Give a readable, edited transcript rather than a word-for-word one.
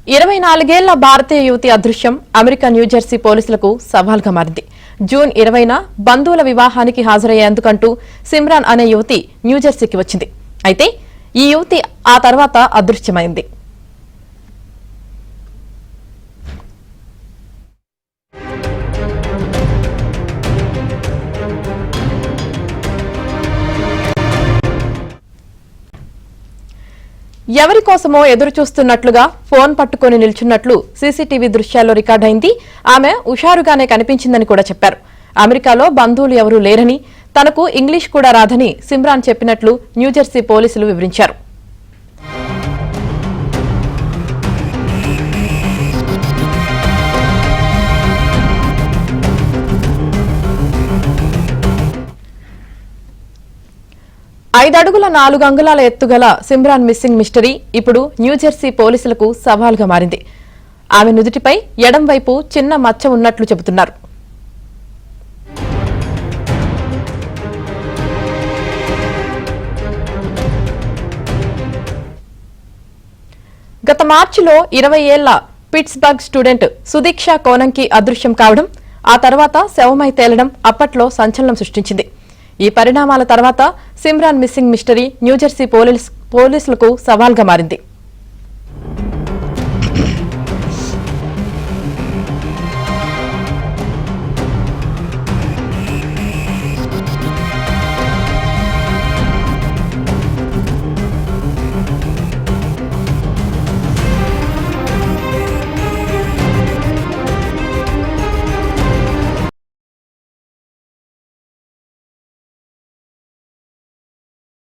24 ఏళ్ల భారతీయ యువతి అదృశ్యం అమెరికా న్యూజెర్సీ పోలీసులకు సవాల్గా మారింది. జూన్ 20న బంధువుల వివాహానికి హాజరయ్యేందుకంటూ సిమ్రాన్ అనే యువతి న్యూజెర్సీకి వచ్చింది. అయితే ఈ యువతి ఆ తర్వాత అదృశ్యమైంది. ఎవరి కోసమో ఎదురు చూస్తున్నట్లుగా ఫోన్ పట్టుకుని నిల్చున్నట్లు సీసీటీవీ దృశ్యాల్లో రికార్డైంది. ఆమె హుషారుగానే కనిపించిందని కూడా చెప్పారు. అమెరికాలో బంధువులు ఎవరూ లేరని, తనకు ఇంగ్లీష్ కూడా రాదని సిమ్రాన్ చెప్పినట్లు న్యూజెర్సీ పోలీసులు వివరించారు. ఐదు అడుగుల 4 అంగుళాల ఎత్తుగల సిమ్రాన్ మిస్సింగ్ మిస్టరీ ఇప్పుడు న్యూజెర్సీ పోలీసులకు సవాల్గా మారింది. ఆమె నుదుటిపై ఎడం వైపు చిన్న మచ్చ ఉన్నట్లు చెబుతున్నారు. గత మార్చిలో 20 ఏళ్ల పిట్స్బర్గ్ స్టూడెంట్ సుదీక్ష కోనంకి అదృశ్యం కావడం, ఆ తర్వాత శవమై తేలడం అప్పట్లో సంచలనం సృష్టించింది. ఈ పరిణామాల తర్వాత సిమ్రాన్ మిస్సింగ్ మిస్టరీ న్యూజెర్సీ పోలీసులకు సవాల్గా మారింది.